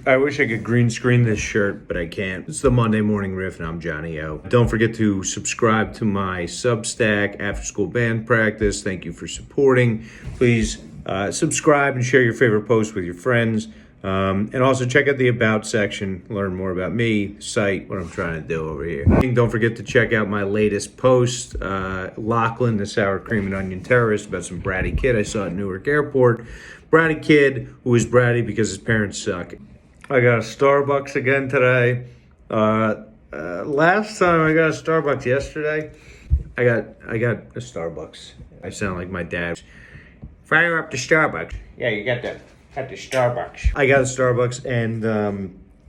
I wish I could green screen this shirt, but I can't. It's the Monday Morning Riff, and I'm Johnny O. Don't forget to subscribe to my Substack, After School Band Practice. Thank you for supporting. Please subscribe and share your favorite posts with your friends. And also check out the About section, learn more about me, the site, what I'm trying to do over here. And don't forget to check out my latest post, Lachlan, the sour cream and onion terrorist, about some bratty kid I saw at Newark Airport. Bratty kid who was bratty because his parents suck. I got a Starbucks again today. Last time I got a Starbucks yesterday. I got a Starbucks. I sound like my dad. Fire up the Starbucks. Yeah, you got that. At the Starbucks. I got a Starbucks and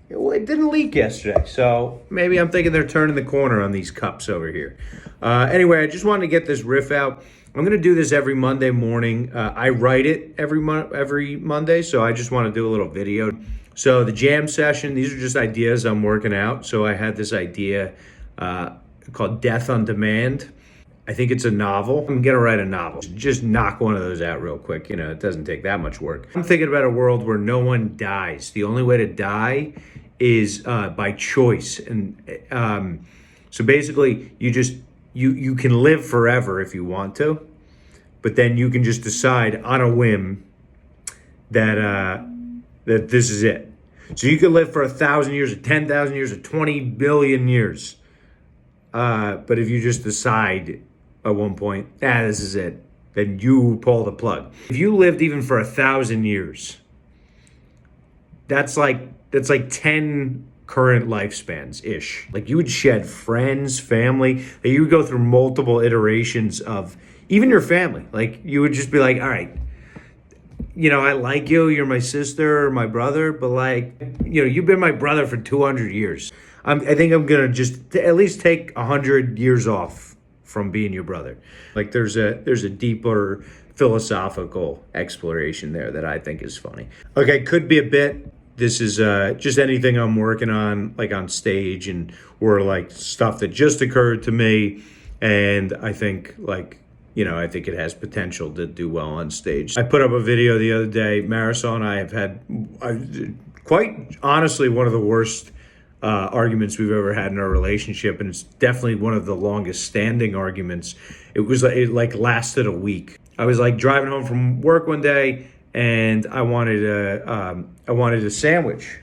it didn't leak yesterday. So maybe I'm thinking they're turning the corner on these cups over here. Anyway, I just wanted to get this riff out. I'm going to do this every Monday morning. I write it every Monday, so I just want to do a little video. So the jam session, these are just ideas I'm working out. So I had this idea called Death on Demand. I think it's a novel. I'm gonna write a novel. Just knock one of those out real quick. You know, it doesn't take that much work. I'm thinking about a world where no one dies. The only way to die is by choice. And so basically, you can live forever if you want to, but then you can just decide on a whim that that this is it. So you could live for 1,000 years, or 10,000 years, or 20 billion years. But if you just decide at one point, this is it, then you pull the plug. If you lived even for 1,000 years, that's like 10 current lifespans ish. Like you would shed friends, family. You would go through multiple iterations of even your family. Like you would just be like, all right, you know, I like you. You're my sister or my brother, but like, you know, you've been my brother for 200 years. I think I'm gonna just at least take 100 years off from being your brother. Like there's a deeper philosophical exploration there that I think is funny. Okay, could be a bit. This is just anything I'm working on, like on stage, and or like stuff that just occurred to me, and I think like, you know, I think it has potential to do well on stage. I put up a video the other day. Marisol and I have had quite honestly one of the worst arguments we've ever had in our relationship, and it's definitely one of the longest standing arguments. It lasted a week. I was like driving home from work one day, and I wanted a sandwich.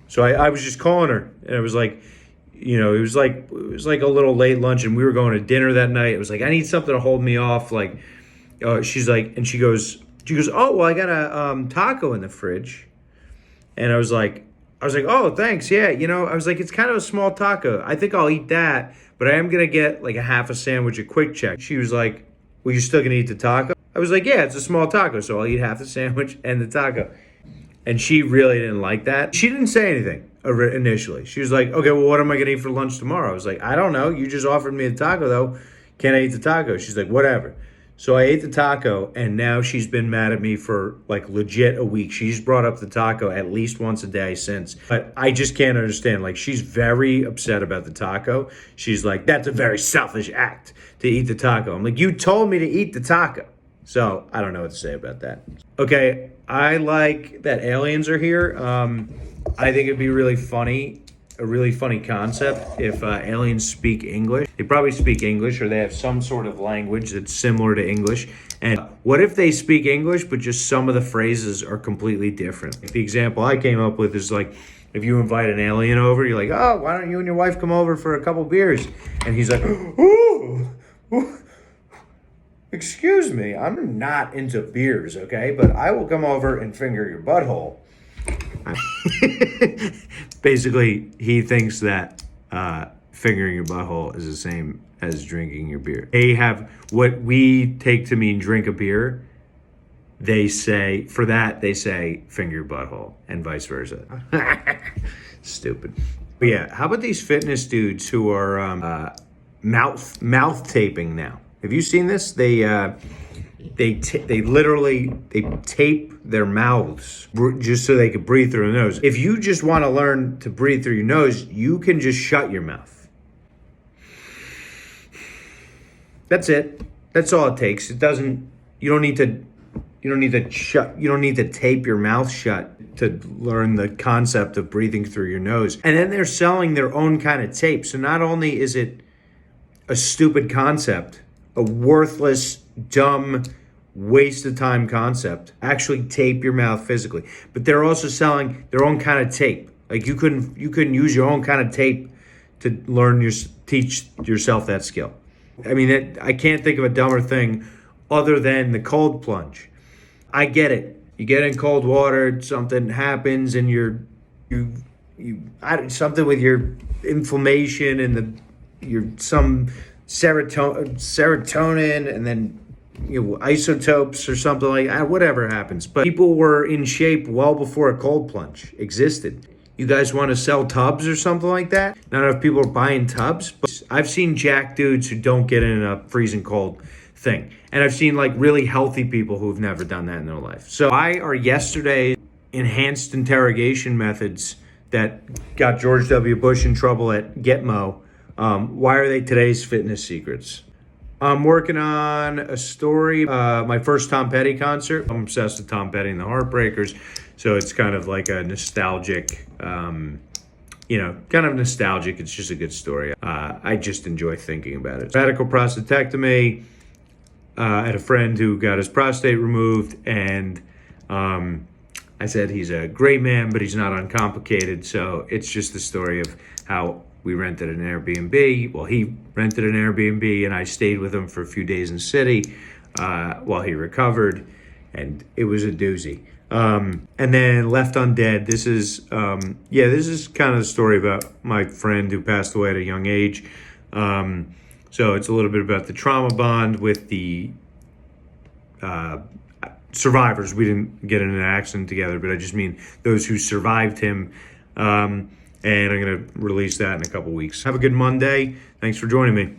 So I was just calling her, and I was like, you know, it was like a little late lunch, and we were going to dinner that night. It was like, I need something to hold me off. Like, she's like, and she goes, oh well, I got a taco in the fridge, and I was like, oh, thanks. Yeah, you know, I was like, it's kind of a small taco. I think I'll eat that, but I am going to get like a half a sandwich at Quick Check. She was like, well, you're still going to eat the taco? I was like, yeah, it's a small taco, so I'll eat half the sandwich and the taco. And she really didn't like that. She didn't say anything initially. She was like, okay, well, what am I going to eat for lunch tomorrow? I was like, I don't know. You just offered me a taco, though. Can I eat the taco? She's like, whatever. So I ate the taco, and now she's been mad at me for like legit a week. She's brought up the taco at least once a day since. But I just can't understand. Like, she's very upset about the taco. She's like, that's a very selfish act to eat the taco. I'm like, you told me to eat the taco. So I don't know what to say about that. Okay, I like that aliens are here. I think it'd be really funny, a really funny concept if aliens speak English. They probably speak English, or they have some sort of language that's similar to English. And what if they speak English, but just some of the phrases are completely different? The example I came up with is like, if you invite an alien over, you're like, oh, why don't you and your wife come over for a couple beers? And he's like, ooh, excuse me, I'm not into beers, okay? But I will come over and finger your butthole. Basically, he thinks that fingering your butthole is the same as drinking your beer. They have what we take to mean drink a beer. They say, for that, they say finger your butthole, and vice versa. Stupid. But yeah, how about these fitness dudes who are mouth taping now? Have you seen this? They literally tape their mouths just so they could breathe through their nose. If you just want to learn to breathe through your nose, you can just shut your mouth. That's it. That's all it takes. You don't need to You don't need to tape your mouth shut to learn the concept of breathing through your nose. And then they're selling their own kind of tape. So not only is it a stupid concept, a worthless, dumb, waste of time concept, actually tape your mouth physically, but they're also selling their own kind of tape. Like you couldn't use your own kind of tape to teach yourself that skill. I mean, I can't think of a dumber thing other than the cold plunge. I get it. You get in cold water, something happens, and something with your inflammation and some serotonin, and then isotopes or something like that. Whatever happens, but people were in shape well before a cold plunge existed. You guys want to sell tubs or something like that? Not enough people are buying tubs, but I've seen jack dudes who don't get in a freezing cold thing. And I've seen like really healthy people who've never done that in their life. So why are yesterday's enhanced interrogation methods that got George W. Bush in trouble at Gitmo, why are they today's fitness secrets? I'm working on a story, my first Tom Petty concert. I'm obsessed with Tom Petty and the Heartbreakers. So it's kind of like a nostalgic, kind of nostalgic. It's just a good story. I just enjoy thinking about it. Radical prostatectomy. I had a friend who got his prostate removed, and I said he's a great man, but he's not uncomplicated. So it's just the story of how we rented an Airbnb. Well, he rented an Airbnb, and I stayed with him for a few days in the city while he recovered, and it was a doozy. And then left undead. This is kind of the story about my friend who passed away at a young age. So it's a little bit about the trauma bond with the survivors. We didn't get in an accident together, but I just mean those who survived him. And I'm going to release that in a couple weeks. Have a good Monday. Thanks for joining me.